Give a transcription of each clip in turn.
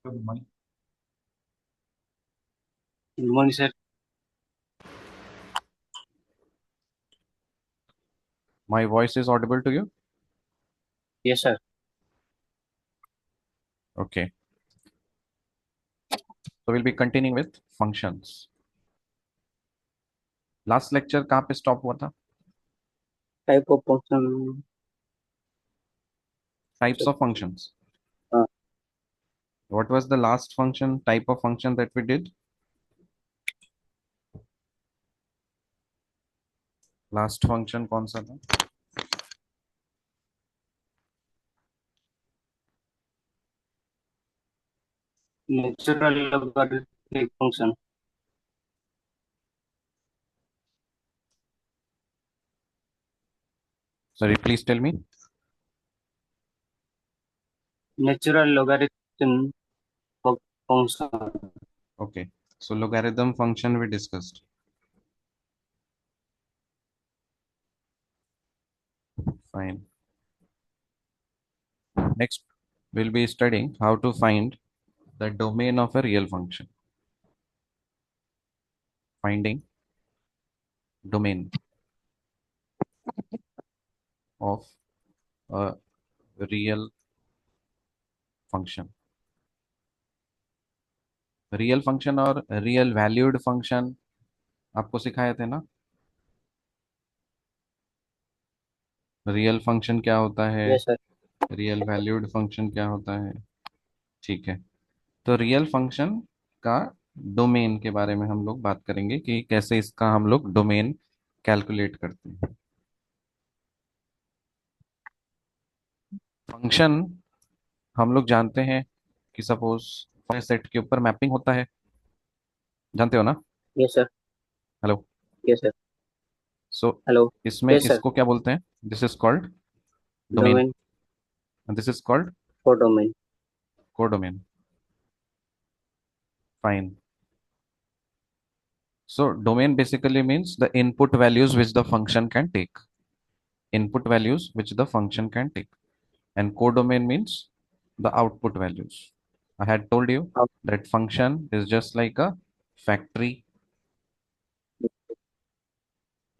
Good morning. Good morning, sir. My voice is audible to you? Yes, sir. Okay. So we'll be continuing with functions. Last lecture कहाँ पे stop हुआ था? Type of function. Types of functions. Uh, What was the last function type of function that we did? Last function कौन सा था? Natural logarithmic function. Sorry, please tell me. Natural logarithm function. Okay. So logarithm function we discussed. Fine. Next, we'll be studying how to find the domain of a real function. Finding domain of a real function. Real function और real valued function आपको सिखाए थे ना? Real function क्या होता है, Yes, sir. Real valued function क्या होता है? ठीक है। तो रियल फंक्शन का डोमेन के बारे में हम लोग बात करेंगे कि कैसे इसका हम लोग डोमेन कैलकुलेट करते हैं। फंक्शन हम लोग जानते हैं कि सपोज सेट के ऊपर मैपिंग होता है, जानते हो ना? Yes, sir. Hello. Yes, sir. सो Hello. इसमें Yes, sir. इसको क्या बोलते हैं? This is called domain, Domain this is called for domain. Codomain. Fine. So domain basically means the input values which the function can take. Input values which the function can take. And codomain means the output values. I had told you Uh, that function is just like a factory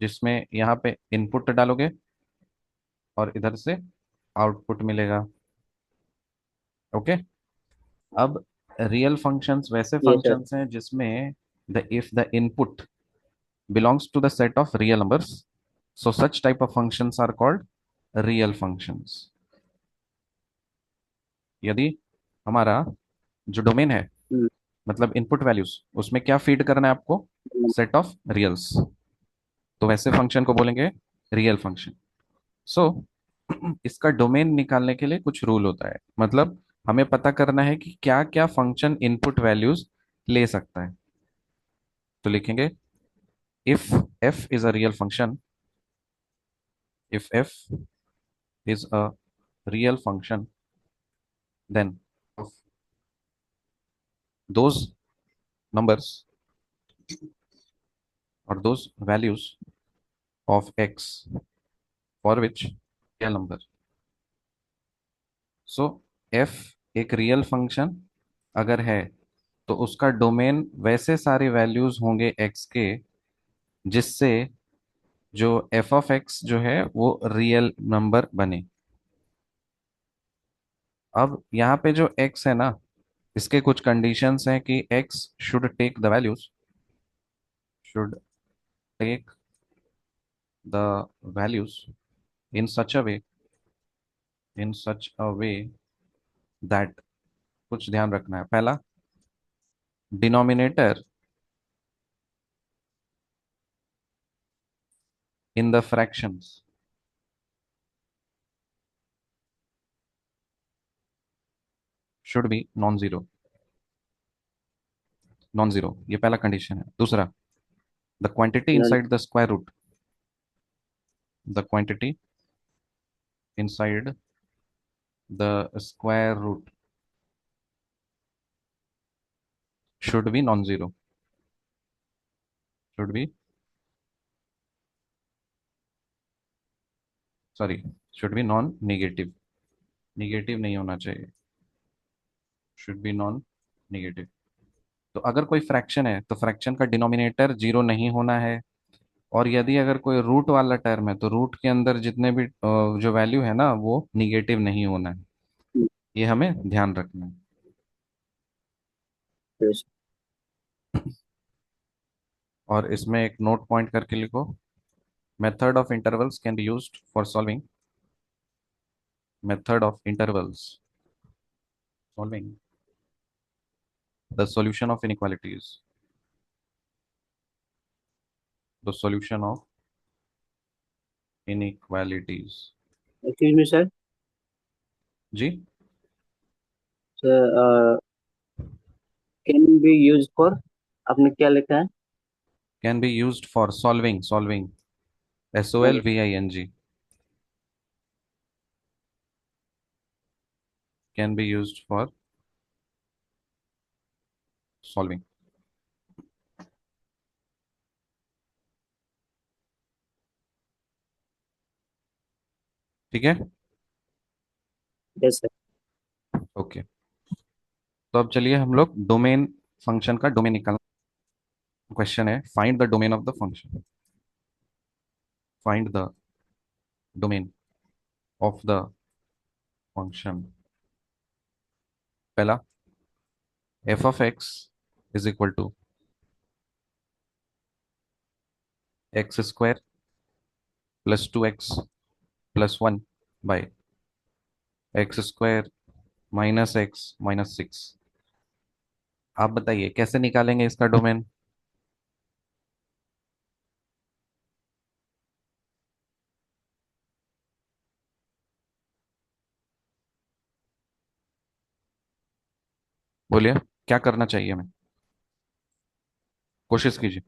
जिसमें यहाँ पे input डालोगे और इधर से output मिलेगा। Okay. अब real functions वैसे Yes, sir. फंक्शंस हैं जिसमें the if the input belongs to the set of real numbers, so such type of functions are called real functions. यदि हमारा जो डोमेन है, Mm. मतलब इनपुट वैल्यूज, उसमें क्या फीड करना है आपको? Set of reals. तो वैसे फंक्शन को बोलेंगे रियल फंक्शन। सो इसका डोमेन निकालने के लिए कुछ रूल होता है, मतलब हमें पता करना है कि क्या क्या फंक्शन इनपुट वैल्यूज ले सकता है। तो लिखेंगे if F is a real function, if F is a real function, then those numbers or those values of x for which real number, so f एक रियल फंक्शन अगर है तो उसका डोमेन वैसे सारे वैल्यूज होंगे x के जिससे जो f ऑफ x जो है वो रियल नंबर बने। अब यहाँ पे जो x है ना, इसके कुछ कंडीशंस हैं कि x should take the values, should take the values in such a way, in such a way that, कुछ ध्यान रखना है। पहला, denominator in the fractions should be non-zero, non-zero, ये पहला कंडीशन है। दूसरा, the quantity None. inside the square root, the quantity inside the square root should be non-zero, should be, sorry, should be non-negative, negative नहीं होना चाहिए, should be non-negative। Negative. तो अगर कोई फ्रैक्शन है तो फ्रैक्शन का डिनोमिनेटर जीरो नहीं होना है। और यदि अगर कोई रूट वाला टर्म है तो रूट के अंदर जितने भी जो वैल्यू है ना वो निगेटिव नहीं होना है। ये हमें ध्यान रखना है। यस और इसमें एक नोट पॉइंट करके लिखो। Method of intervals can be used for solving. Method of intervals solving the solution of inequalities. The solution of inequalities. Excuse me sir. जी। Sir can be use for, आपने क्या लिखा है? Can be used for solving. Solving SOLVING can be used for solving. ठीक है। Yes sir. Okay. तो अब चलिए हम लोग डोमेन, फंक्शन का डोमेन निकालना। क्वेश्चन है find the domain of the function. Find the domain of the function. पहला, f(x) is equal to x² plus 2x plus 1 by x² minus x minus 6। आप बताइए कैसे निकालेंगे इसका डोमेन। बोलिए क्या करना चाहिए हमें। कोशिश कीजिए।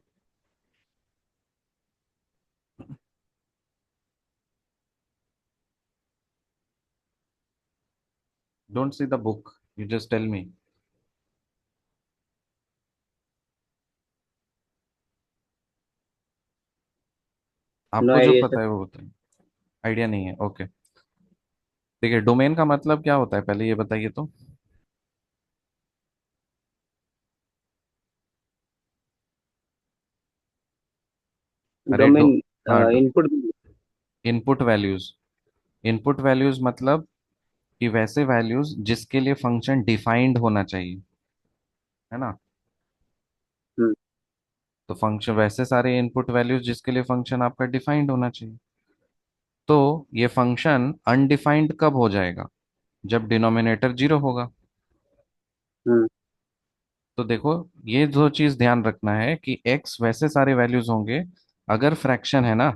Don't see the book, you just tell me. No आपको जो आइडिया पता सर। है वो बताइए। आइडिया नहीं है, ओके। देखिए डोमेन का मतलब क्या होता है पहले ये बताइए तो। अरे डोमेन हाँ, input. Input values. Input values मतलब कि वैसे वैल्यूज जिसके लिए फंक्शन डिफाइंड होना चाहिए, है ना। तो फंक्शन वैसे सारे इनपुट वैल्यूज जिसके लिए फंक्शन आपका डिफाइंड होना चाहिए। तो ये फंक्शन अनडिफाइंड कब हो जाएगा, जब डिनोमिनेटर जीरो होगा। हम्म तो देखो ये दो चीज ध्यान रखना है कि x वैसे सारे वैल्यूज होंगे, अगर फ्रैक्शन है ना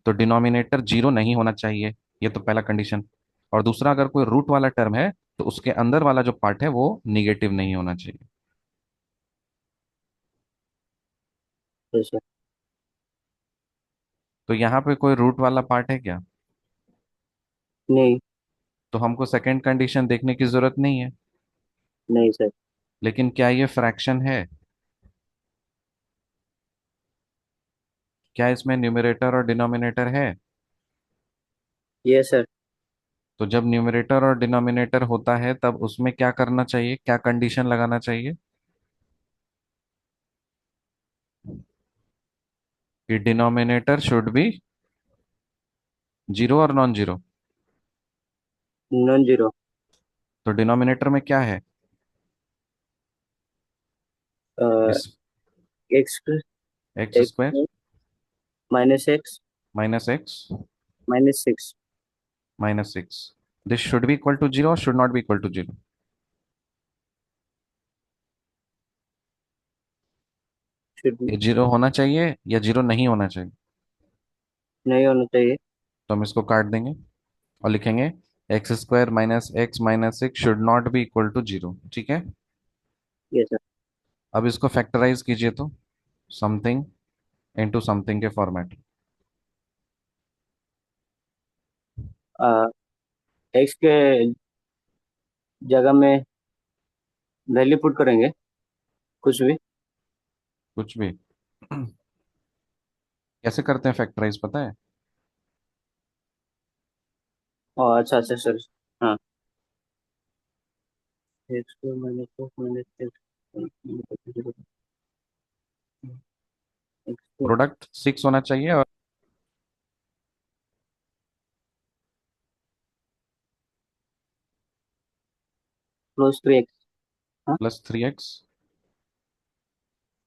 तो डिनोमिनेटर जीरो नहीं होना चाहिए। ये तो पहला कंडीशन। और दूसरा, अगर कोई रूट वाला टर्म है तो उसके अंदर वाला जो पार्ट है वो निगेटिव नहीं होना चाहिए। Yes sir. तो यहाँ पे कोई रूट वाला पार्ट है क्या। नहीं। तो हमको सेकंड कंडीशन देखने की जरूरत नहीं है। नहीं सर। लेकिन क्या ये फ्रैक्शन है। क्या इसमें न्यूमरेटर और डिनोमिनेटर है। Yes sir. तो जब न्यूमरेटर और डिनोमिनेटर होता है तब उसमें क्या करना चाहिए, क्या कंडीशन लगाना चाहिए कि डिनोमिनेटर शुड बी जीरो और नॉन जीरो। Non zero. तो डिनोमिनेटर में क्या है इस x x² x minus x minus x minus six. Minus 6। This should be equal to zero और should not be equal to zero. Should ये zero होना चाहिए या जीरो नहीं होना चाहिए। नहीं होना चाहिए। तो हम इसको काट देंगे और लिखेंगे x² minus x minus 6 should not be equal to zero. ठीक है। Yes sir. अब इसको फैक्टराइज कीजिए तो समथिंग इनटू समथिंग के फॉर्मेट। एक्स के जगह में वैल्यू पुट करेंगे, कुछ भी। कुछ भी। कैसे करते हैं फैक्टराइज पता है। अच्छा अच्छा सर। हाँ। X two minus two minus X X two product 6 होना चाहिए और क्लोज टू एक्स। हाँ। +3x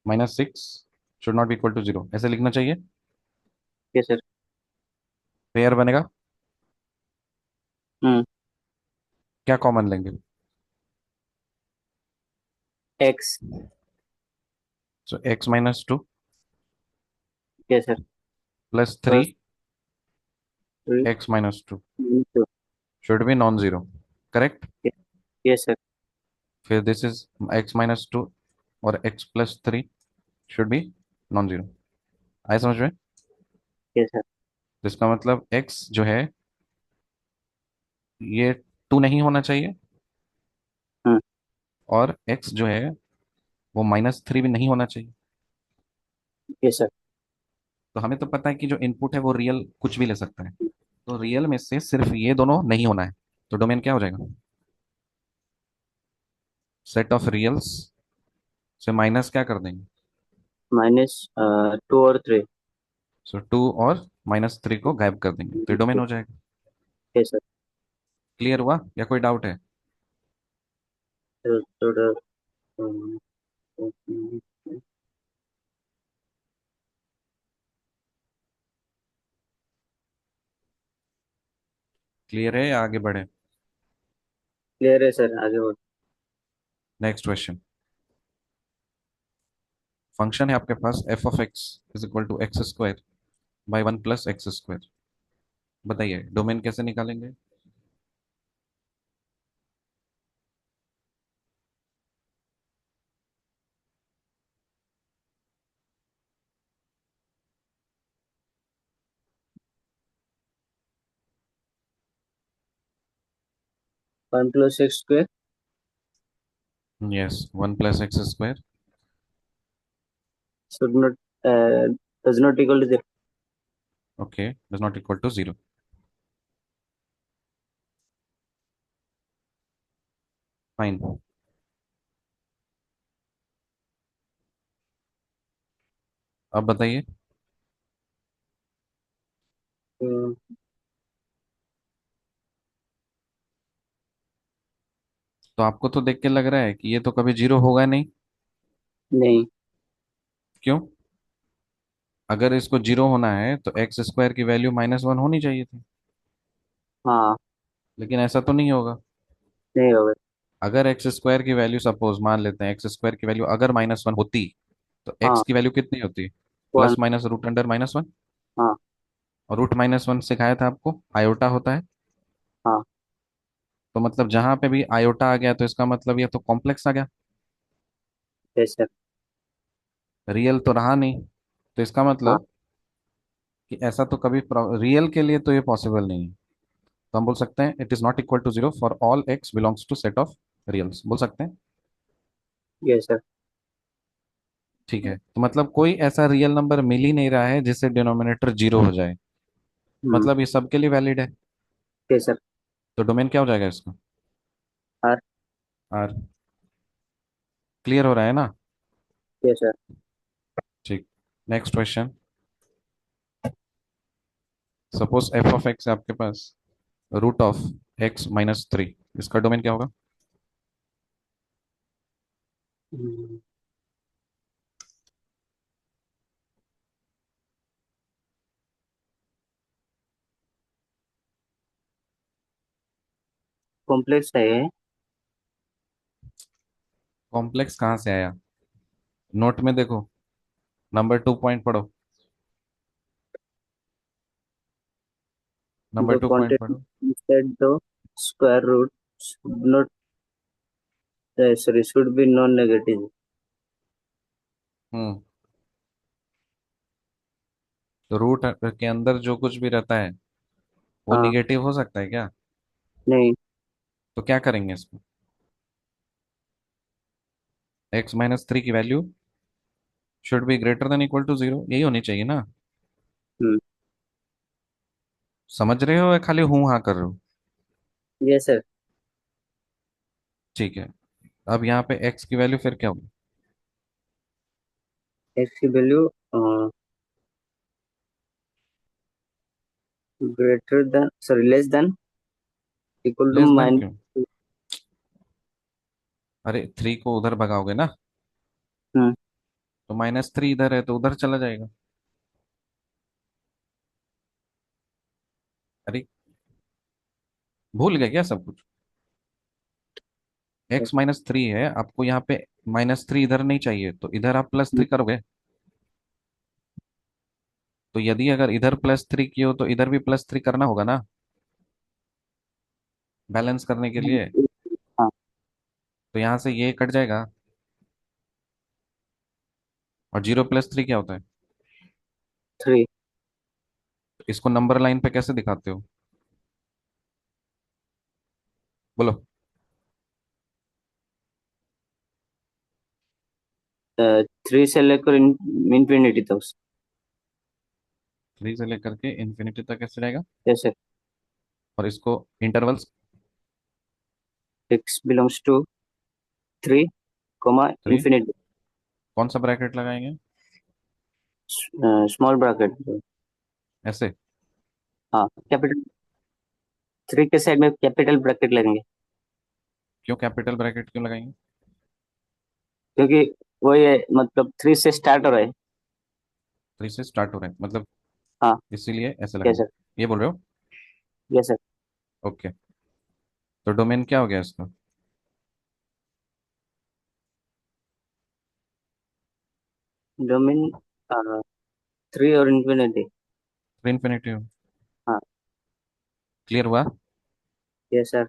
-6 should not be equal to 0 ऐसे लिखना चाहिए। Yes sir. पेयर बनेगा। हम्म। क्या कॉमन लेंगे? X. So x -2 yes sir. +3 plus three x -2 two. Should be non zero, correct. Yes sir. फिर दिस इज x -2 और x +3 should be non zero. आए समझ में? Yes sir. तो इसका मतलब x जो है ये 2 नहीं होना चाहिए, हम्म। और x जो है वो -3 भी नहीं होना चाहिए। Yes sir. तो हमें तो पता है कि जो इनपुट है वो रियल कुछ भी ले सकता है। तो रियल में से सिर्फ ये दोनों नहीं होना है। तो डोमेन क्या हो जाएगा? सेट ऑफ रियल्स से माइनस क्या कर देंगे? माइनस टू और थ्री। सो 2 और -3 को गायब कर देंगे तो डोमेन हो जाएगा। Yes sir. क्लियर हुआ या कोई डाउट है? तो क्लियर है या आगे बढ़े? क्लियर है सर, आगे बढ़ो। Next question. फंक्शन है आपके पास f(x)=x² बाई 1 + x²। बताइए डोमेन कैसे निकालेंगे? 1 + x² yes, 1 + x²। should not does not equal to 0. Okay, does not equal to 0। Fine. अब बताइए। तो तो आपको तो देख के लग रहा है कि ये तो कभी 0 होगा नहीं। नहीं। क्यों? अगर इसको 0 होना है तो x² की वैल्यू -1 होनी चाहिए थी। हाँ। लेकिन ऐसा तो नहीं होगा। नहीं होगा। अगर x² की वैल्यू, सपोज मान लेते हैं x² की वैल्यू अगर -1 होती, तो x हाँ। की वैल्यू कितनी होती? One. Plus minus root under -1। हाँ। और रूट -1 सिखाया था आपको आयोटा होता है। हाँ। तो मतलब जहां पे भी आयोटा आ गया तो इसका मतलब ये तो कॉम्प्लेक्स आ गया। Yes sir. रियल तो रहा नहीं। तो इसका हाँ। मतलब कि ऐसा तो कभी रियल के लिए तो ये पॉसिबल नहीं है। तो हम बोल सकते हैं it is not equal to 0 for all x belongs to set of reals, बोल सकते हैं। Yes sir. ठीक है, तो मतलब कोई ऐसा रियल नंबर मिल ही नहीं रहा है जिससे डिनोमिनेटर 0 हो जाए। हम्म। मतलब ये सबके लिए वैलिड है। Yes sir. तो डोमेन क्या हो जाएगा इसका? आर। आर। क्लियर हो रहा है ना? Yes sir. ठीक। Next question. सपोज f(x) है आपके पास √(x - 3), इसका डोमेन क्या होगा? कॉम्प्लेक्स है ये। कॉम्प्लेक्स कहाँ से आया? नोट में देखो, नंबर 2 पॉइंट पढ़ो। नंबर The 2 पॉइंट quantity पढ़ो। inside the square root should not sorry should be non-negative. हम्म। तो रूट के अंदर जो कुछ भी रहता है वो हाँ। निगेटिव हो सकता है क्या? नहीं। तो क्या करेंगे इसको? x - 3 की value should be greater than equal to 0, यही होनी चाहिए ना? हम्म। समझ रहे हो या खाली हूं हाँ कर रहे हो? Yes sir. ठीक है। अब यहाँ पे x की वैल्यू फिर क्या होगी? एक्स की value greater than, sorry, less than, equal to less than minus. क्यों? अरे 3 को उधर भगाओगे ना, हम्म। तो -3 इधर है तो उधर चला जाएगा। अरे भूल गए क्या सब कुछ? x-3 है, आपको यहाँ पे -3 इधर नहीं चाहिए, तो इधर आप +3 करोगे। तो यदि अगर इधर +3 की हो तो इधर भी +3 करना होगा ना, बैलेंस करने के लिए। हाँ, तो यहाँ से ये कट जाएगा। और 0 + 3 क्या होता है? थ्री। तो इसको नंबर लाइन पे कैसे दिखाते हो? बोलो। थ्री से लेकर इंफिनिटी तक। 3 से लेकर के इन्फिनिटी तक कैसे जाएगा? जैसे और इसको intervals. x belongs to three, comma 3, infinity. कौन सा ब्रैकेट लगाएंगे? Small bracket. ऐसे? हाँ, कैपिटल। थ्री के साइड में कैपिटल ब्रैकेट लगेंगे, क्यों कैपिटल ब्रैकेट क्यों लगाएंगे? क्योंकि वही है, मतलब थ्री से स्टार्ट हो रहा है। 3 से स्टार्ट हो रहे हैं मतलब, हाँ। इसीलिए ऐसे यस सर। लगाएंगे, ये बोल रहे हो? Yes sir. ओके। तो डोमेन क्या हो गया इसका? डोमेन थ्री और इंफिनिटी। इन्फिनिटी। हाँ। क्लियर हुआ? Yes sir.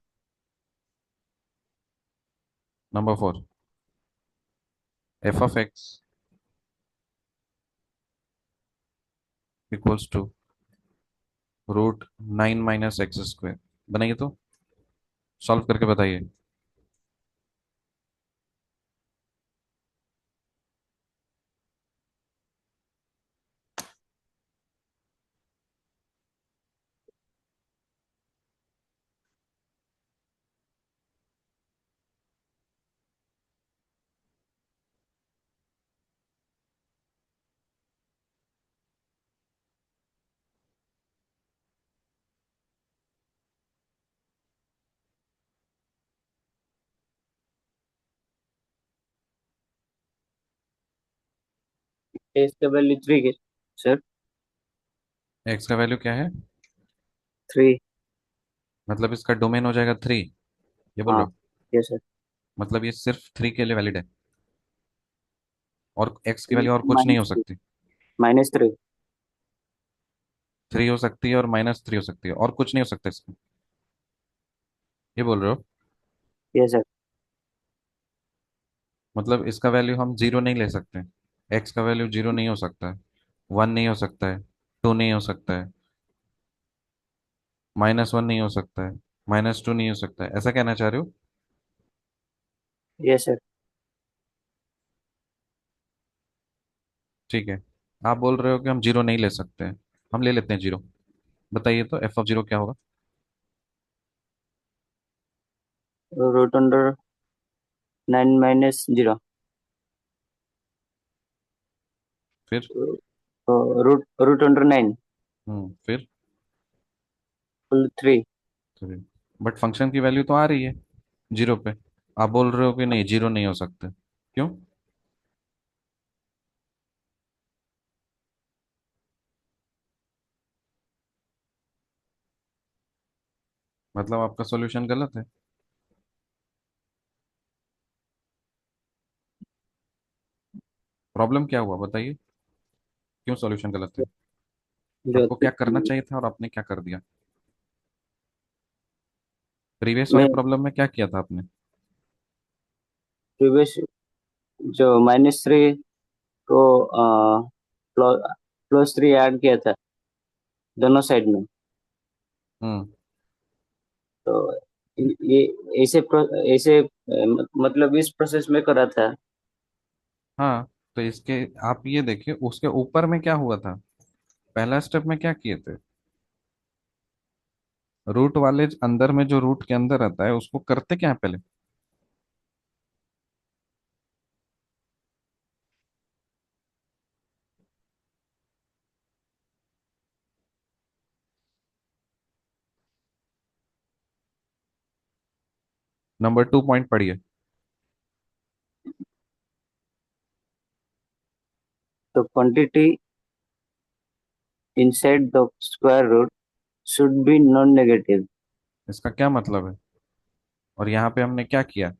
Number 4, f(x) equals to √9 - x²। बनाइए तो, सॉल्व करके बताइए। इसका वैल्यू थ्री के सर। x का वैल्यू क्या है? थ्री। मतलब इसका डोमेन हो जाएगा 3, ये बोल हाँ। रहे हो? Yes sir. मतलब ये सिर्फ 3 के लिए वैलिड है, और x की वैल्यू और कुछ नहीं हो माइनस थ्री। सकती? Minus three. 3 हो सकती है और -3 हो सकती है, और कुछ नहीं हो सकता इसमें, ये बोल रहे हो? Yes sir. मतलब इसका वैल्यू हम जीरो नहीं ले सकते? x का वैल्यू जीरो नहीं हो सकता है, 1 नहीं हो सकता है, 2 नहीं हो सकता है, -1 नहीं हो सकता है, -2 नहीं हो सकता है, ऐसा कहना चाह रहे हो? Yes sir. ठीक है। आप बोल रहे हो कि हम जीरो नहीं ले सकते हैं, हम ले लेते हैं जीरो। बताइए तो f(0) क्या होगा? Root under 9 - 0। फिर? रूट रूट अंडर 9 फिर? Full three. बट फंक्शन की वैल्यू तो आ रही है जीरो पे, आप बोल रहे हो कि नहीं जीरो नहीं हो सकते, क्यों? मतलब आपका सॉल्यूशन गलत है? प्रॉब्लम क्या हुआ बताइए, क्यों सॉल्यूशन गलत है? जो आपको क्या करना चाहिए था और आपने क्या कर दिया? प्रीवियस वाले मैं प्रॉब्लम में क्या किया था आपने? प्रीवियस, जो -3 को +3 ऐड किया था दोनों साइड में। हम्म। तो ये ऐसे ऐसे मतलब इस प्रोसेस में करा था। हाँ, तो इसके आप ये देखिए उसके ऊपर में क्या हुआ था, पहला स्टेप में क्या किए थे? रूट वाले अंदर में, जो रूट के अंदर रहता है उसको करते क्या है पहले? नंबर 2 पॉइंट पढ़िए। तो quantity inside the square root should be non negative. इसका क्या मतलब है? और यहाँ पे हमने क्या किया?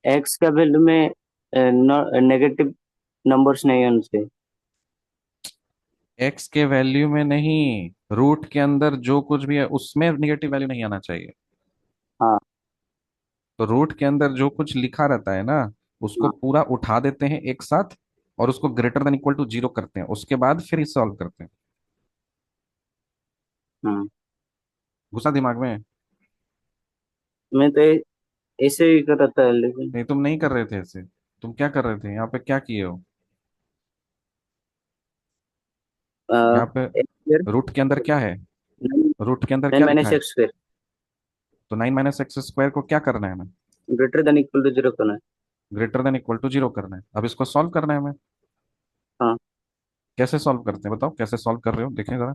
एक्स का वैल्यू में नेगेटिव नंबर्स नहीं है उनसे। एक्स के वैल्यू में नहीं, रूट के अंदर जो कुछ भी है उसमें निगेटिव वैल्यू नहीं आना चाहिए। हाँ। तो रूट के अंदर जो कुछ लिखा रहता है ना, उसको हाँ। पूरा उठा देते हैं एक साथ, और उसको greater than equal to zero करते हैं, उसके बाद फिर इसे सॉल्व करते हैं। हाँ। घुसा दिमाग में? मैं तो ऐसे ही कर रहा था लेकिन नहीं, तुम नहीं कर रहे थे ऐसे। तुम क्या कर रहे थे यहाँ पे, क्या किए हो? यहाँ पे एक्स स्क्वायर रूट के अंदर क्या है? रूट के अंदर नाइन क्या लिखा माइनस है? एक्स स्क्वायर तो 9 - x² को क्या करना है हमें? Greater than equal to zero करना है। Greater than equal to zero करना है। अब इसको सॉल्व करना है हमें। हाँ। कैसे सॉल्व करते हैं बताओ, कैसे सॉल्व कर रहे हो, देखें जरा।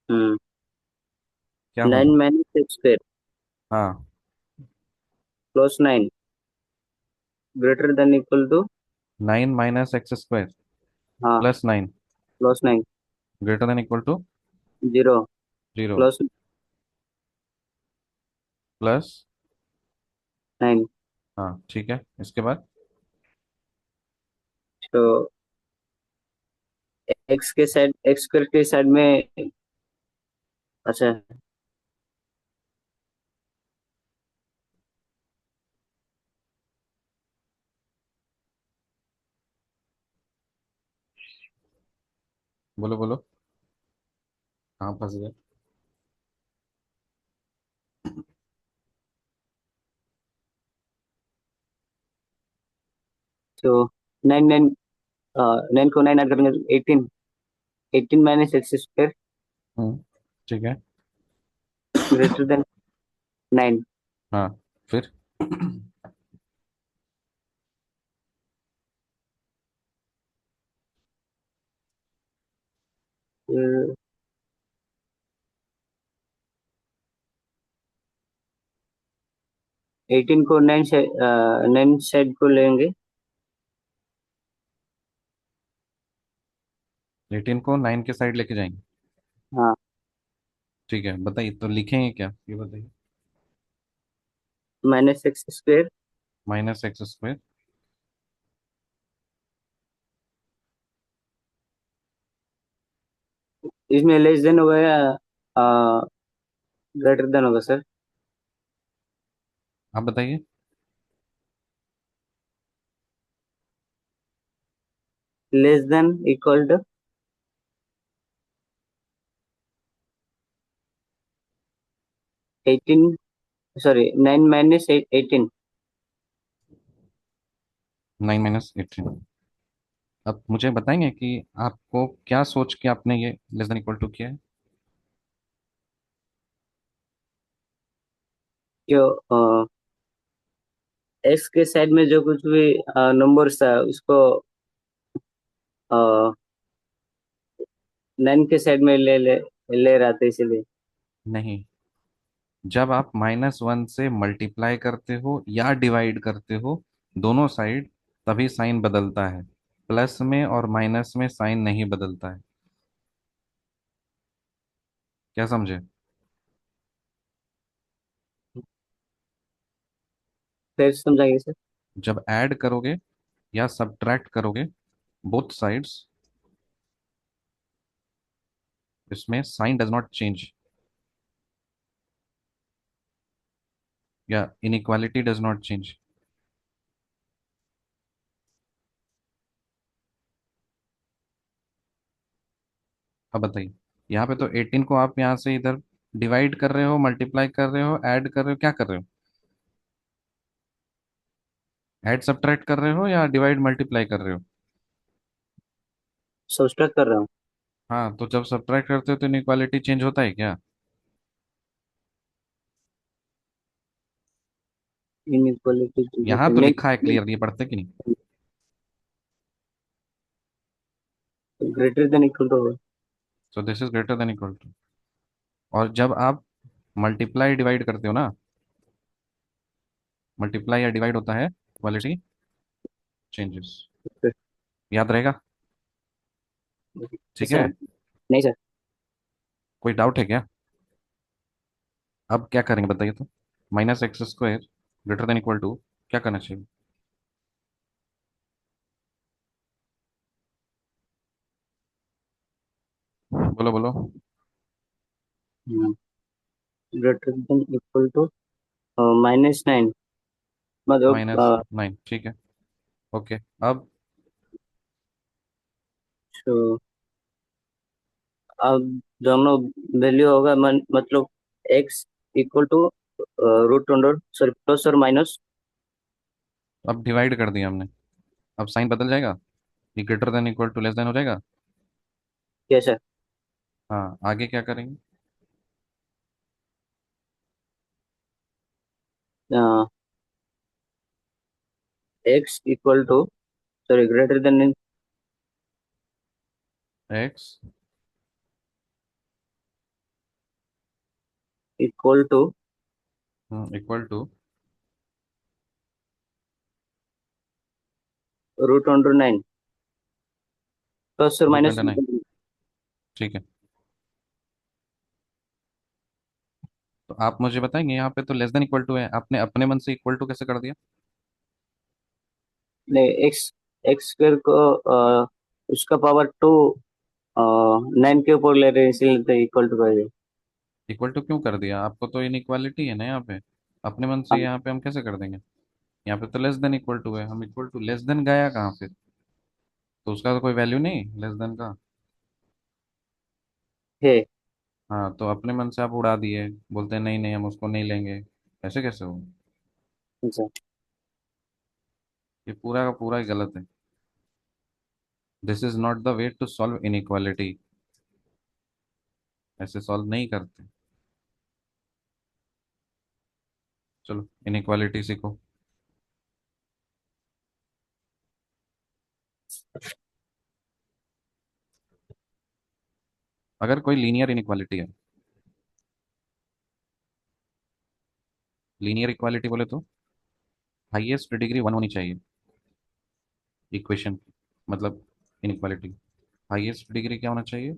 हम्म। क्या नाइन होगा? माइनस एक्स स्क्वायर हाँ। Plus nine greater than equal to. 9 - x² हाँ। +9 plus nine greater than equal to zero zero plus plus. Nine. हाँ ठीक है, इसके बाद? तो एक्स के साइड एक्स स्क्वायर के साइड में। अच्छा। बोलो बोलो, कहाँ फंस गए? तो नाइन नाइन नाइन को नाइन ऐड करेंगे 18। 18 माइनस एक्स स्क्वायर हम्म, ठीक है। Greater than nine. हाँ, फिर? 18 को नाइन साइड को लेंगे। 18 को 9 के साइड लेके जाएंगे। हाँ। ठीक है, बताइए तो लिखेंगे क्या, ये बताइए। Minus X square -x²। इसमें लेस देन होगा या ग्रेटर देन होगा सर? आप बताइए। Less than equal to 18। Sorry 9 minus 18। 9 - 18। अब मुझे बताएंगे कि आपको क्या सोच के आपने ये लेस देन इक्वल टू किया है? जो एक्स के साइड में जो कुछ भी नंबर्स था उसको 9 के साइड में ले रहा था इसलिए। नहीं, जब आप -1 से मल्टीप्लाई करते हो या डिवाइड करते हो दोनों साइड, तभी साइन बदलता है। प्लस में और माइनस में साइन नहीं बदलता है। क्या समझे? फिर समझाइए सर। जब ऐड करोगे या सब्ट्रैक्ट करोगे बोथ साइड्स, इसमें साइन डज नॉट चेंज, या इनइक्वालिटी डज नॉट चेंज। अब बताइए, यहाँ पे तो 18 को आप यहाँ से इधर डिवाइड कर रहे हो, मल्टीप्लाई कर रहे हो, ऐड कर रहे हो, क्या कर रहे हो? ऐड सब्ट्रैक्ट कर रहे हो या डिवाइड मल्टीप्लाई कर रहे हो? सब्सट्रैक्ट कर रहा हूँ। हाँ, तो जब सब्ट्रैक्ट करते हो तो इनइक्वालिटी चेंज होता है क्या? इनइक्वालिटी यहाँ तो लिखा है क्लियरली, पढ़ते कि नहीं? ग्रेटर देन इक्वल टू होगा। So this is greater than equal to. और जब आप मल्टीप्लाई डिवाइड करते हो ना, मल्टीप्लाई या डिवाइड होता है, क्वालिटी चेंजेस। याद रहेगा? ठीक ऐसा है। है? नहीं सर। कोई डाउट है क्या? अब क्या करेंगे बताइए तो। Minus X square greater than equal to, क्या करना चाहिए? बोलो बोलो। ग्रेटर देन इक्वल टू -9, मतलब -9, ठीक है। ओके। अब तो अब दोनों वैल्यू होगा मतलब x equal to root under, sorry, plus और माइनस। अब डिवाइड कर दिया हमने, अब साइन बदल जाएगा, ये greater than equal to less than हो जाएगा। कैसा? हाँ, आगे क्या करेंगे? x equal to, sorry, greater than X equal to equal to root under 9, plus और रूट माइनस। अंडर 9, ठीक है। तो आप मुझे बताएंगे, यहाँ पे तो लेस देन इक्वल टू है, आपने अपने मन से इक्वल टू कैसे कर दिया? नहीं, एक्स एक्स स्क्वायर को उसका पावर 2 9 के ऊपर ले रहे हैं, इसीलिए तो इक्वल टू कर दिया। इक्वल टू क्यों कर दिया? आपको तो इनइक्वालिटी है ना यहाँ पे, अपने मन से हाँ, यहाँ पे हम कैसे कर देंगे? यहाँ पे तो लेस देन इक्वल टू है, हम इक्वल टू लेस देन गया कहाँ पे? तो उसका तो कोई वैल्यू नहीं लेस देन का। है। हाँ, तो अपने मन से आप उड़ा दिए, बोलते हैं नहीं नहीं हम उसको नहीं लेंगे, ऐसे कैसे हो? अच्छा। ये पूरा का पूरा ही गलत है। This is not the way to solve inequality, ऐसे सॉल्व नहीं करते। चलो इनइक्वालिटी सीखो। अगर कोई लीनियर इनइक्वालिटी है, लीनियर इक्वालिटी बोले तो हाईएस्ट डिग्री वन होनी चाहिए इक्वेशन, मतलब इनइक्वालिटी हाईएस्ट डिग्री क्या होना चाहिए?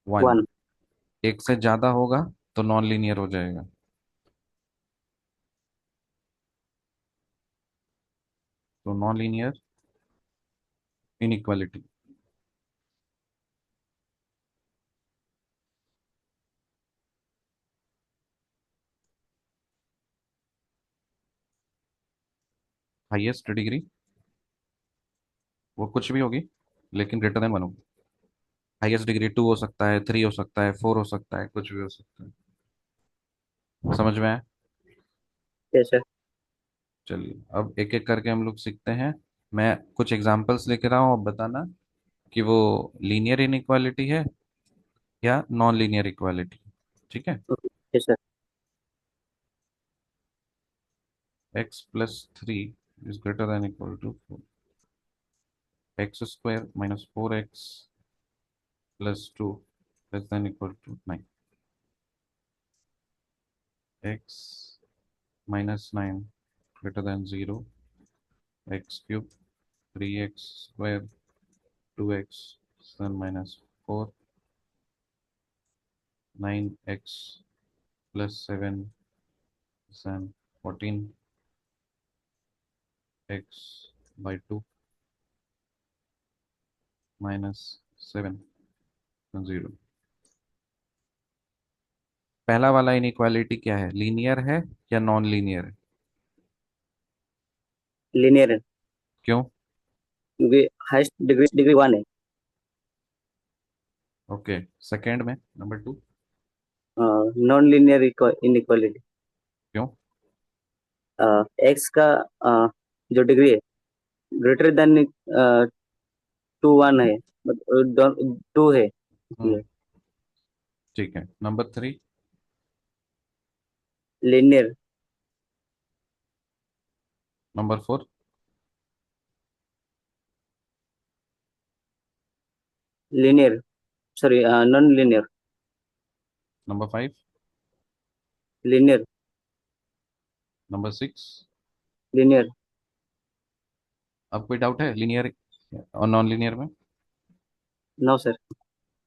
वन। 1। एक से ज्यादा होगा तो नॉन लीनियर हो जाएगा। तो non linear inequality, highest degree वो कुछ भी होगी लेकिन ग्रेटर देन वन होगी। हाईएस्ट डिग्री टू हो सकता है, थ्री हो सकता है, फोर हो सकता है, कुछ भी हो सकता है। समझ में आया? कैसा? चलिए अब एक एक करके हम लोग सीखते हैं। मैं कुछ एग्जांपल्स लेके रहा हूँ, अब बताना कि वो लीनियर इनइक्वालिटी है या नॉन लीनियर इक्वालिटी। ठीक है। कैसा? X plus three is greater than equal to X square minus four X plus two less than equal to nine. X minus nine greater than zero. X cube three X square two X then minus four. Nine X plus seven then fourteen X by two minus seven zero. पहला वाला inequality क्या है, linear है या non linear है? Linear है, क्यों? क्योंकि हाईएस्ट डिग्री डिग्री 1 है। ओके, सेकंड में number two, non linear inequality. क्यों? एक्स का जो डिग्री है ग्रेटर देन 2 1 है, मतलब 2 है हम्म, इसलिए। ठीक है। Number three, linear. Number four, linear, sorry, non-linear, number 5, linear, number 6। linear. अब कोई डाउट है लीनियर और नॉन लीनियर में? No, sir.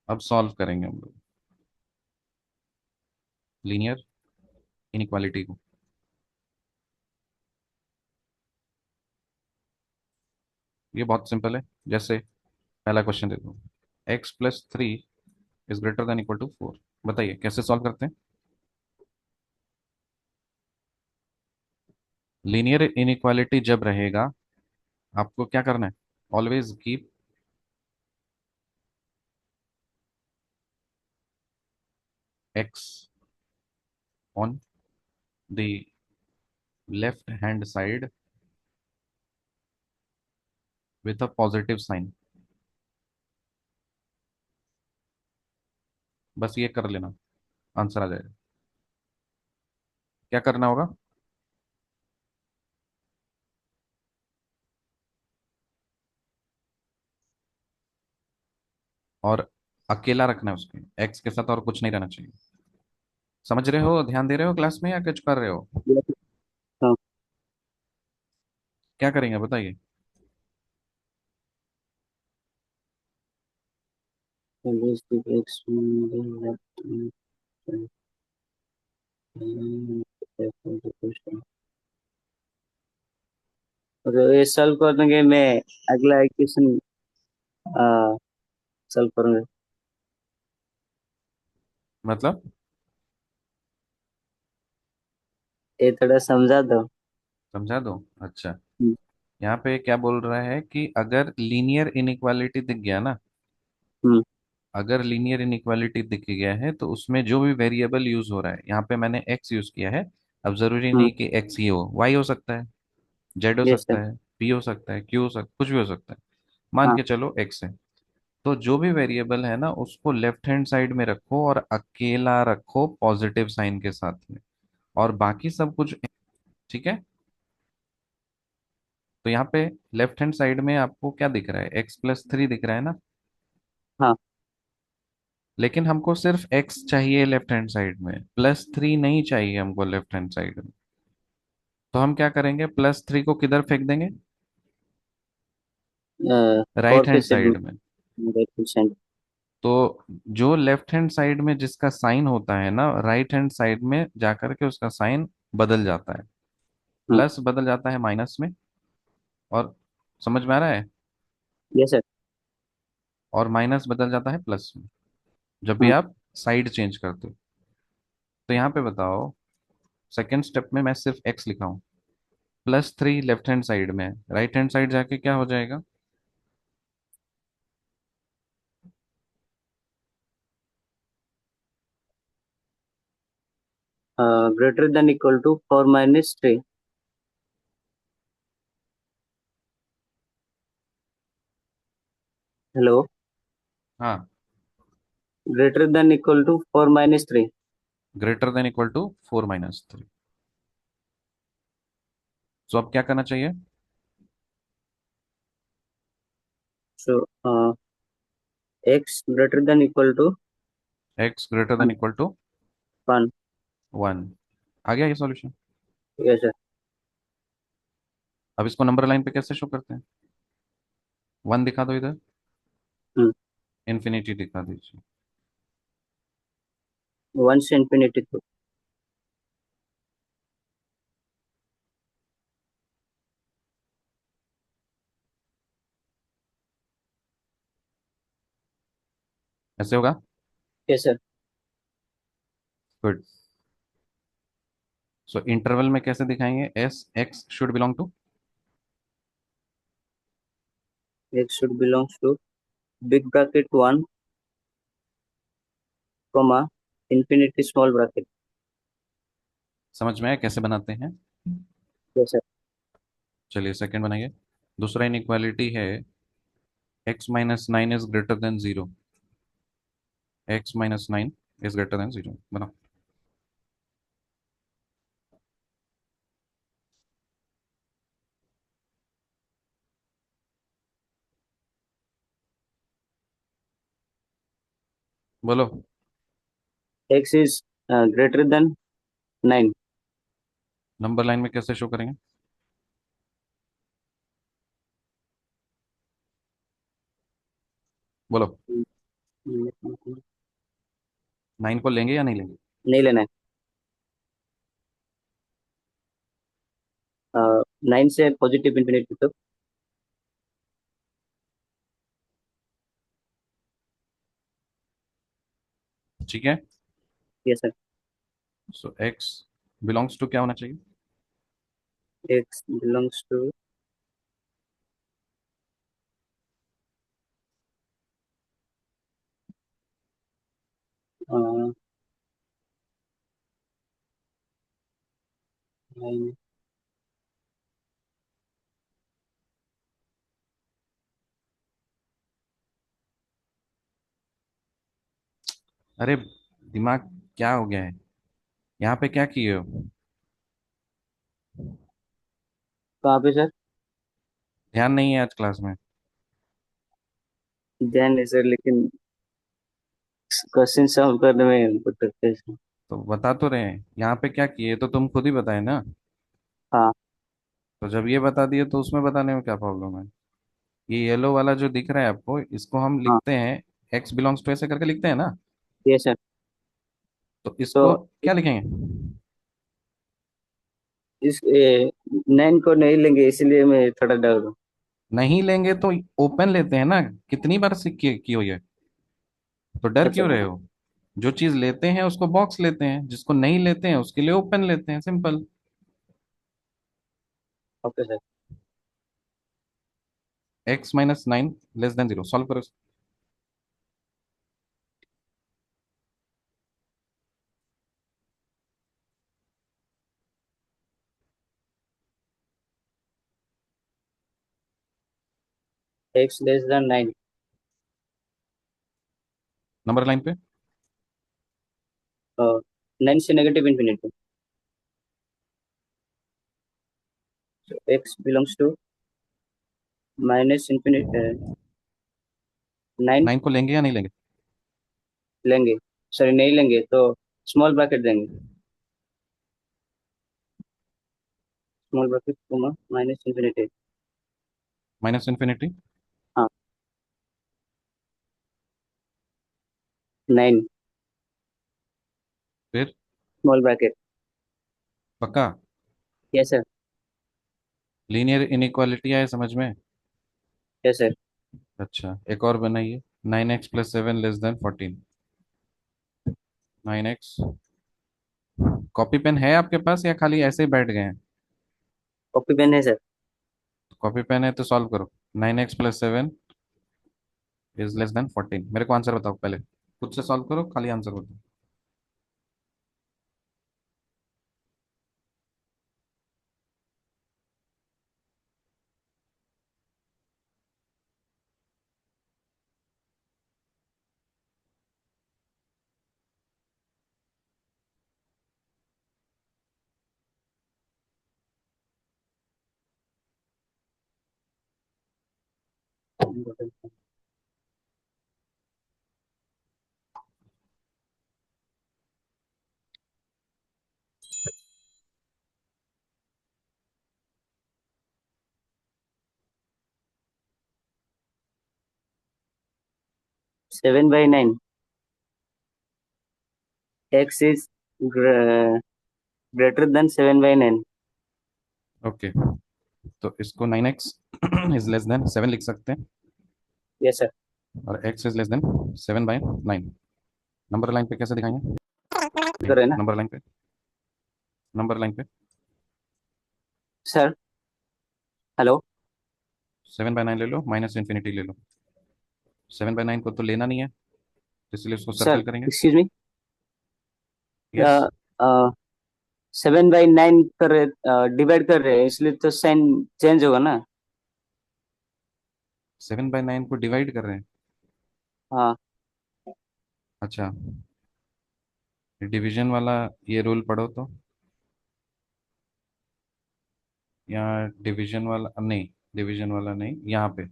अब सॉल्व करेंगे हम लोग लीनियर इनइक्वालिटी को। ये बहुत सिंपल है। जैसे पहला क्वेश्चन देखो, x+3 is greater than equal to 4। बताइए कैसे सॉल्व करते हैं? लीनियर इनइक्वालिटी जब रहेगा, आपको क्या करना है? Always keep x on the left hand side with a positive sign. बस ये कर लेना, आंसर आ जाएगा। क्या करना होगा? और अकेला रखना है उसके, x के साथ और कुछ नहीं रहना चाहिए। समझ रहे हो? ध्यान दे रहे हो क्लास में या कुछ कर रहे हो? Yes. Uh, क्या करेंगे बताइए। always keep X on the left hand side. Therefore, the question. और ये सॉल्व करने मैं अगला इक्वेशन सॉल्व करूंगा। मतलब ये थोड़ा समझा दो। समझा दो। अच्छा, हम्म। यहाँ पे क्या बोल रहा है कि अगर लीनियर इनइक्वालिटी दिख गया ना, हम्म। अगर लीनियर इनइक्वालिटी दिख गया है तो उसमें जो भी वेरिएबल यूज हो रहा है, यहाँ पे मैंने x यूज किया है। अब जरूरी हम्म। नहीं कि x ही हो, y हो सकता है, z हो यस सर। सकता है, p हो सकता है, q हो सकता है, कुछ भी हो सकता है। मान हाँ। के चलो x है। तो जो भी वेरिएबल है ना उसको लेफ्ट हैंड साइड में रखो और अकेला रखो पॉजिटिव साइन के साथ में, और बाकी सब कुछ। ठीक है? तो यहाँ पे लेफ्ट हैंड साइड में आपको क्या दिख रहा है? x+3 दिख रहा है ना। हाँ। लेकिन हमको सिर्फ x चाहिए लेफ्ट हैंड साइड में, +3 नहीं चाहिए हमको लेफ्ट हैंड साइड में। तो हम क्या करेंगे? +3 को किधर फेंक देंगे? फोर राइट पे हैंड से साइड में। Right percent. तो जो लेफ्ट हैंड साइड में जिसका साइन होता है ना, राइट हैंड साइड में जाकर के उसका साइन बदल जाता है। हाँ। प्लस बदल जाता है माइनस में। और समझ में आ रहा है? Yes sir. और माइनस बदल जाता है प्लस में, जब भी हाँ। आप साइड चेंज करते हो। तो यहाँ पे बताओ, सेकेंड स्टेप में मैं सिर्फ x लिखा हूँ, +3 लेफ्ट हैंड साइड में, राइट हैंड साइड जाके क्या हो जाएगा? Greater than equal to 4 - 3। Hello. हाँ, greater than equal to 4 - 3। Greater than equal to 4 - 3। तो अब क्या करना चाहिए? So x greater than equal to x greater than 1। Equal to 1। 1। आ गया ये सॉल्यूशन? Yes sir. अब इसको नंबर लाइन पे कैसे शो करते हैं? 1 दिखा दो इधर, इन्फिनिटी दिखा दीजिए। 1 से इंफिनिटी टू। ऐसे होगा। Yes sir. Good. So interval में कैसे दिखाएंगे? As X should belong to. X should belongs to big bracket 1, comma infinity small bracket. समझ में आया कैसे बनाते हैं? Yes sir. चलिए सेकंड बनाइए। दूसरा इनइक्वालिटी है x - 9 is greater then 0। x - 9 is greater then 0 बनाओ। बोलो। x is greater then 9। Number line में कैसे शो करेंगे? बोलो। नहीं 9 को लेंगे या नहीं लेंगे? लेना है। 9 से पॉजिटिव इंफिनिटी तक। ठीक है। Yes sir. So X belongs to क्या होना चाहिए? x बिलोंग्स टू अरे दिमाग क्या हो गया है? यहाँ पे क्या किए हो? कहाँ पे सर? ध्यान नहीं है आज क्लास में? ध्यान है सर, लेकिन क्वेश्चन सॉल्व करने में हमको तकलीफ है सर। तो बता तो रहे हैं यहाँ पे क्या किए, तो तुम खुद ही बताए ना। हाँ। तो जब ये बता दिए तो उसमें बताने में क्या प्रॉब्लम है? ये येलो वाला जो दिख रहा है आपको, इसको हम हाँ। लिखते हैं एक्स बिलोंग्स टू ऐसे करके लिखते हैं ना। ये सर। तो तो इसको क्या लिखेंगे? इस 9 को नहीं लेंगे, इसलिए मैं थोड़ा डर हूँ। नहीं लेंगे तो ओपन लेते हैं ना। कितनी बार सीख की हुई है? तो डर अच्छा। क्यों रहे हो? जो चीज लेते हैं उसको बॉक्स लेते हैं, जिसको नहीं लेते हैं उसके लिए ओपन लेते हैं, simple. Okay sir. x-9 less than 0 solve करो। x less than 9। Number line पे। 9 से negative infinity. x belongs to minus infinity 9। 9 को लेंगे या नहीं लेंगे? लेंगे। सॉरी, नहीं लेंगे तो स्मॉल ब्रैकेट देंगे। Small bracket comma minus infinity. Minus infinity. हाँ। 9 फिर? Small bracket. पक्का? Yes sir. लीनियर इनइक्वालिटी आए समझ में? Yes sir. अच्छा, एक और बनाइए। 9x + 7 < 14। 9x। कॉपी पेन है आपके पास या खाली ऐसे ही बैठ गए हैं? कॉपी पेन है सर। कॉपी पेन है तो सॉल्व करो। 9x + 7 < <14। मेरे को आंसर बताओ पहले, खुद से सॉल्व करो, खाली आंसर बताओ। 7/9। x is greater then 7/9। Okay, तो इसको 9x < <7 लिख सकते हैं। Yes sir. और x < <7/9। नंबर लाइन पे कैसे दिखाएंगे? कर रहे हैं ना नंबर लाइन पे। नंबर लाइन पे। सर? हेलो। 7/9 ले लो, माइनस इन्फिनिटी ले लो। 7/9 को तो लेना नहीं है, इसलिए उसको सर सर्कल करेंगे। Excuse me. यस। 7/9 कर रहे, डिवाइड कर रहे हैं, इसलिए तो साइन चेंज होगा ना। 7/9 को डिवाइड कर रहे हैं? हाँ। अच्छा, डिवीजन वाला ये रूल पढ़ो तो। यहाँ डिवीजन वाला नहीं, डिवीजन वाला नहीं, यहाँ पे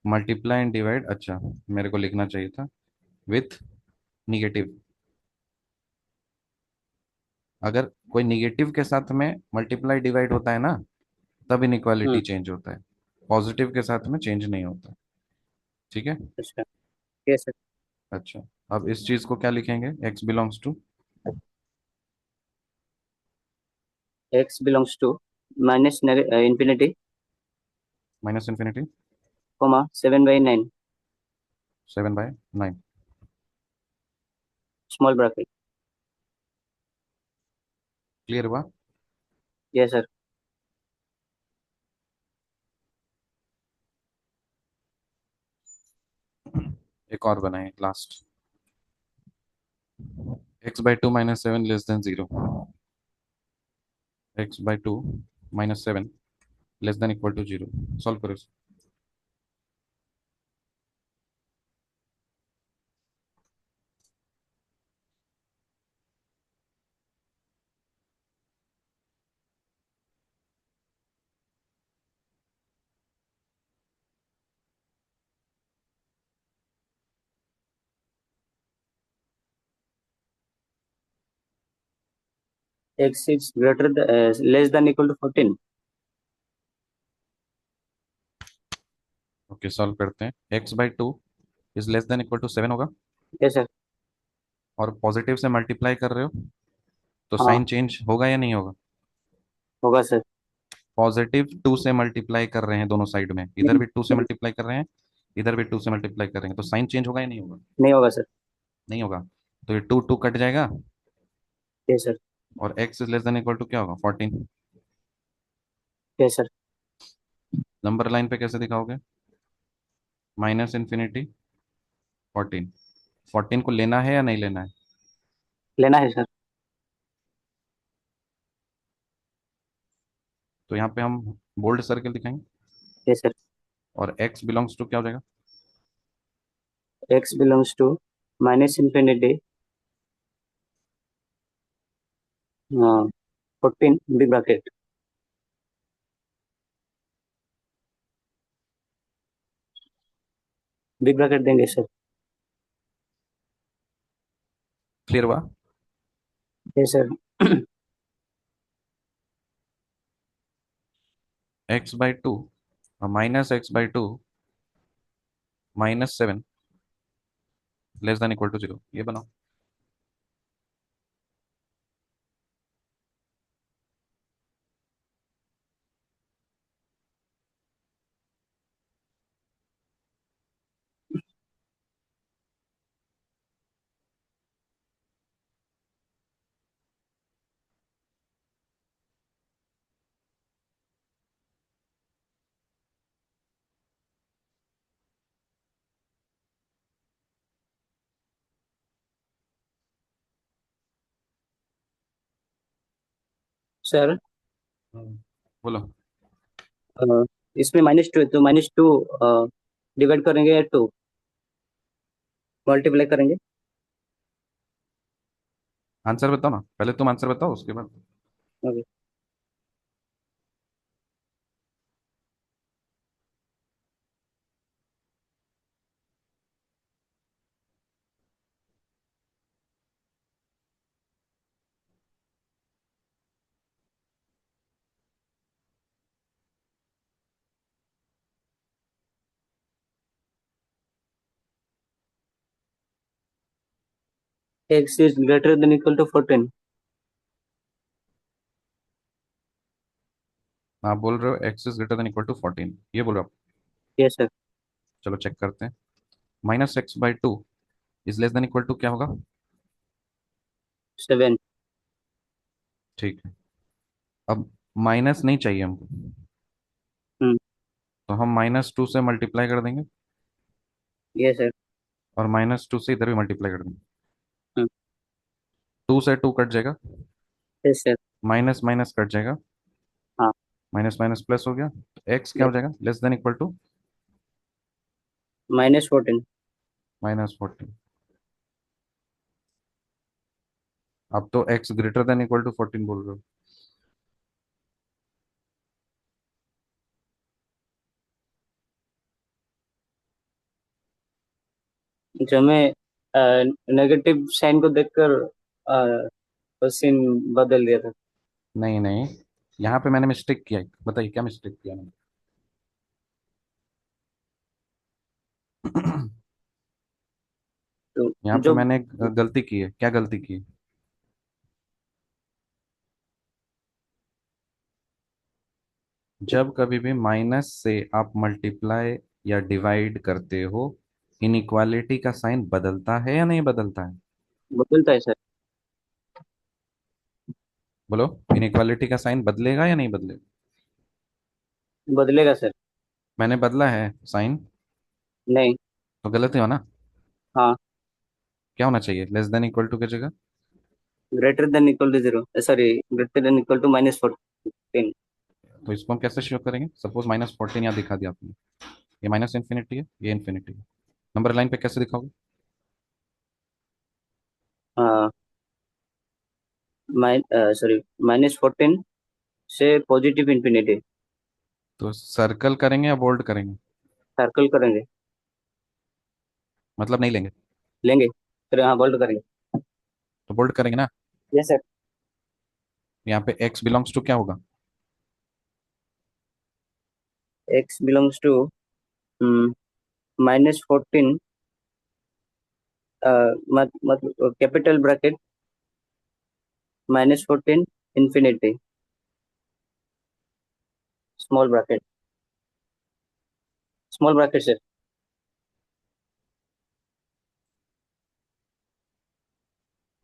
मल्टीप्लाई एंड डिवाइड। अच्छा, मेरे को लिखना चाहिए था। With negative. अगर कोई निगेटिव के साथ में मल्टीप्लाई डिवाइड होता है ना, तब इनइक्वालिटी हम्म। चेंज होता है। पॉजिटिव के साथ में चेंज नहीं होता। ठीक है। अच्छा। Yes sir. अच्छा, अब इस चीज को क्या लिखेंगे, x belongs to x belongs to minus infinity minus infinity comma 7/9 7/9। Small bracket. Clear हुआ। Yes sir. एक और बनाए लास्ट। x/2 -7 <0। x/2 -7 <0। सॉल्व करो इसे। X is greater less than equal to 14। Okay, solve करते हैं। x/2 इज <7 होगा। Yes sir. और पॉजिटिव से मल्टीप्लाई कर रहे हो, तो हाँ साइन चेंज होगा या नहीं होगा। होगा सर। पॉजिटिव 2 से मल्टीप्लाई कर रहे हैं दोनों साइड में, इधर नहीं भी 2 से मल्टीप्लाई कर रहे हैं, इधर भी 2 से मल्टीप्लाई कर रहे हैं, तो साइन चेंज होगा या नहीं होगा। नहीं होगा सर। नहीं होगा। तो ये 2 2 कट जाएगा। Yes sir. और x इज क्या होगा, 14। Yes sir. नंबर लाइन पे कैसे दिखाओगे, माइनस इन्फिनिटी 14। 14 को लेना है या नहीं लेना है। लेना है सर। तो यहाँ पे हम बोल्ड सर्कल दिखाएंगे। Yes sir. और x बिलोंग्स टू क्या हो जाएगा। X belongs to minus infinity 14 big bracket. Big bracket देंगे सर। क्लियर हुआ। Yes sir. x/2 -x/2 -7 <0, ये बनाओ। सर बोलो। इसमें -2 तो -2 डिवाइड करेंगे या 2 मल्टीप्लाई करेंगे। आंसर बताओ ना, पहले तुम आंसर बताओ उसके बाद। Okay. X is greater than equal to 14। आप बोल रहे हो x > 14, ये बोल रहे हो आप। Yes sir. चलो चेक करते हैं। -x/2 इज क्या होगा। 7। ठीक है। अब माइनस नहीं चाहिए हमको, हम्म। तो हम -2 से मल्टीप्लाई कर देंगे। Yes sir. और -2 से इधर भी मल्टीप्लाई कर देंगे। हम्म। 2 से 2 कट जाएगा। Yes sir. Minus minus cut जाएगा। हाँ। माइनस माइनस प्लस हो गया, तो x क्या हो जाएगा, -14। -14। अब तो x > 14 बोल रहे हो। जो मैं नेगेटिव साइन को देखकर क्वेश्चन बदल दिया था। नहीं नहीं, यहाँ पे मैंने मिस्टेक किया है। बताइए क्या मिस्टेक किया मैंने। तो यहाँ पे जो मैंने गलती की है। क्या गलती की है? जब कभी भी माइनस से आप मल्टीप्लाई या डिवाइड करते हो, इनइक्वालिटी का साइन बदलता है या नहीं बदलता है? बदलता है सर। बोलो, इनइक्वालिटी का साइन बदलेगा या नहीं बदलेगा? बदलेगा सर। मैंने बदला है साइन, नहीं। तो गलत ही हो ना। हाँ। क्या होना चाहिए, लेस देन इक्वल टू की जगह? Greater than equal to zero, sorry, greater than equal to -14। तो इसको हम कैसे शो करेंगे? सपोज -14 यहाँ दिखा दिया आपने, ये माइनस इन्फिनिटी है, ये इन्फिनिटी है। नंबर लाइन पे कैसे दिखाओगे? सॉरी, -14 से पॉजिटिव इंफिनिटी। तो सर्कल करेंगे या बोल्ड करेंगे? सर्कल करेंगे। मतलब नहीं लेंगे? लेंगे। फिर हाँ, बोल्ड करेंगे। तो बोल्ड करेंगे ना। Yes sir. यहाँ पे x बिलोंग्स टू क्या होगा? एक्स बिलोंग्स टू -14, मतलब capital bracket -14 infinity small bracket, small bracket sir.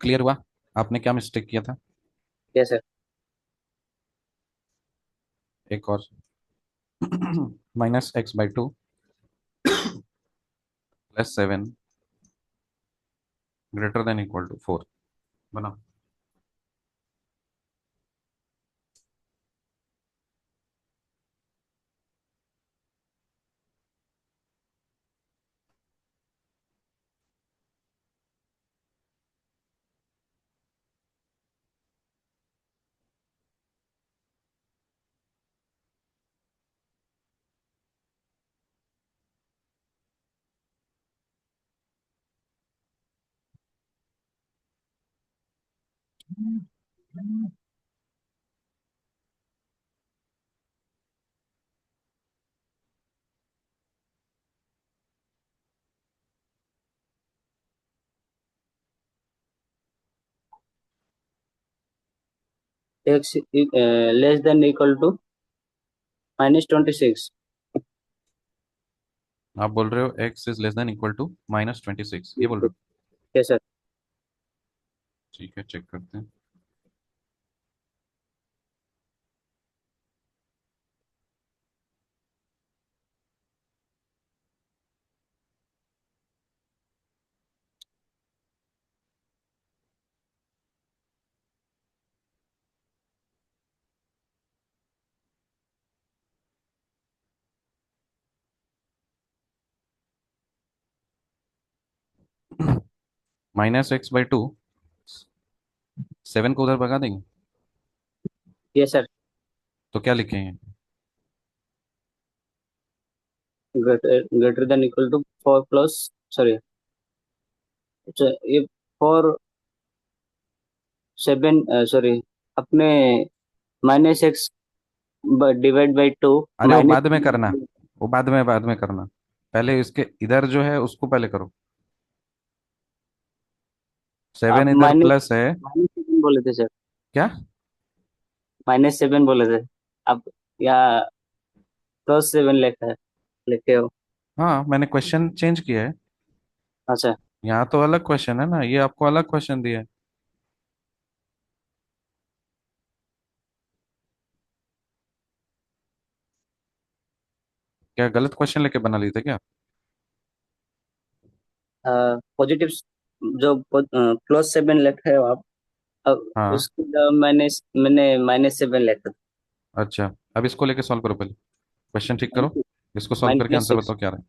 Clear हुआ आपने क्या मिस्टेक किया था? Yes sir. एक और, -x/2 +7 greater than equal to 4 बना। X less than equal to -26। आप बोल रहे हो x is less than equal to -26, ये बोल रहे हो? Yes sir. ठीक है, चेक करते हैं। -x/2, 7 को उधर भगा देंगे। Yes sir. तो क्या लिखेंगे? Greater than equal to 4 plus, sorry, अच्छा, ये 4 7, सॉरी, अपने -x डिवाइड बाई 2 अरे वो बाद में माइनस। करना, वो बाद में करना। पहले इसके इधर जो है उसको पहले करो। आप 7 इधर माइनस प्लस है। -7 बोले थे सर। क्या? -7 बोले थे आप, या +7 लिखा है, लिखे हो? हाँ, मैंने क्वेश्चन चेंज किया है। अच्छा। यहाँ तो अलग क्वेश्चन है ना, ये आपको अलग क्वेश्चन दिया है। क्या गलत क्वेश्चन लेके बना लिए थे क्या? पॉजिटिव, जो +7 लिखा है आप, अब हाँ। उसकी जगह मैंने मैंने -7 लिखा था। अच्छा, अब इसको लेके सॉल्व करो पहले। क्वेश्चन ठीक करो, इसको सॉल्व करके आंसर -6, बताओ क्या रहा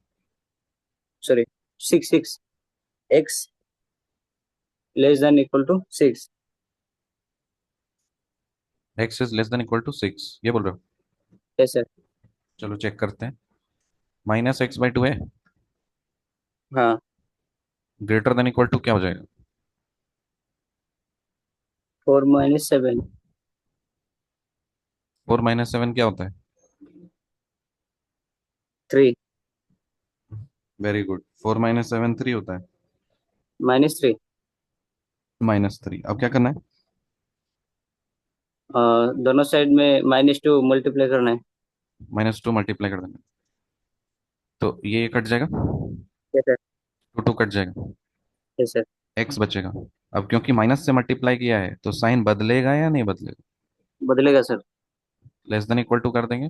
sorry, 6 x less than equal to 6। है। x is less than equal to 6, ये बोल रहे हो? Yes sir. चलो चेक करते हैं। -x/2 है। हाँ। ग्रेटर देन इक्वल टू क्या हो जाएगा? 4 - 7। 4 - 7 क्या होता है? 3। वेरी गुड, 4 - 7 3 होता है। -3। -3, अब क्या करना है? दोनों साइड में -2 मल्टीप्लाई करना है। -2 मल्टीप्लाई कर देना है। तो ये कट जाएगा, यस सर। 2 2 कट जाएगा, यस सर। एक्स बचेगा। अब क्योंकि माइनस से मल्टीप्लाई किया है तो साइन बदलेगा या नहीं बदलेगा? बदलेगा sir. Less than equal to कर देंगे।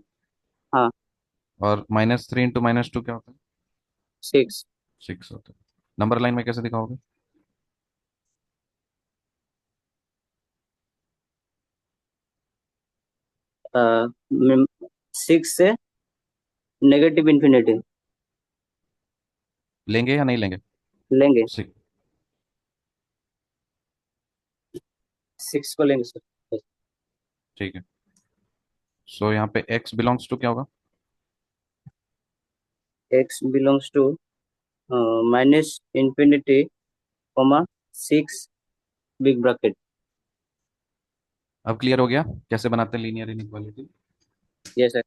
हाँ। और -3 इंटू -2 क्या होता है? 6। 6 होता है। नंबर लाइन में कैसे दिखाओगे? 6 से नेगेटिव इन्फिनिटी लेंगे या नहीं लेंगे? लेंगे। 6। 6 को लेंगे सर। ठीक है। सो यहाँ पे x बिलोंग्स टू क्या होगा? x belongs to -minus infinity, comma 6 big bracket. अब क्लियर हो गया कैसे बनाते हैं लीनियर इनइक्वालिटी? Yes sir.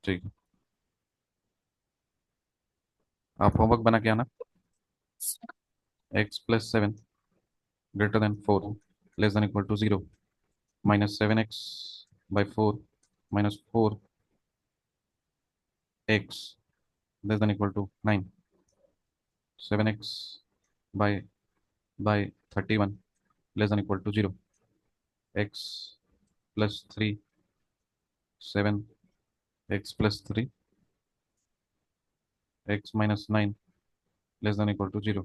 ठीक है, आप होमवर्क बना के आना। x + 7 greater than 4 less than equal to 0, -7x/4 -4x less than equal to 9, 7x/31 less than equal to 0, x + 3 7x + 3 x - 9 less than equal to 0,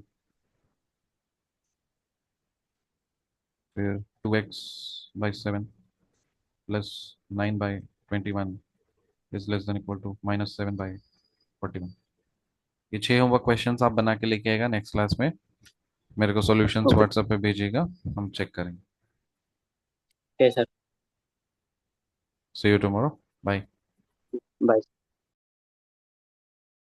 फिर 2x/7 +9/21 is less than equal to -7/41। ये 6 homework questions आप बना के लेके आएगा next class में, मेरे को सॉल्यूशंस ओके। व्हाट्सएप पे भेजिएगा, हम चेक करेंगे। Yes sir. See you tomorrow. Bye. Bye.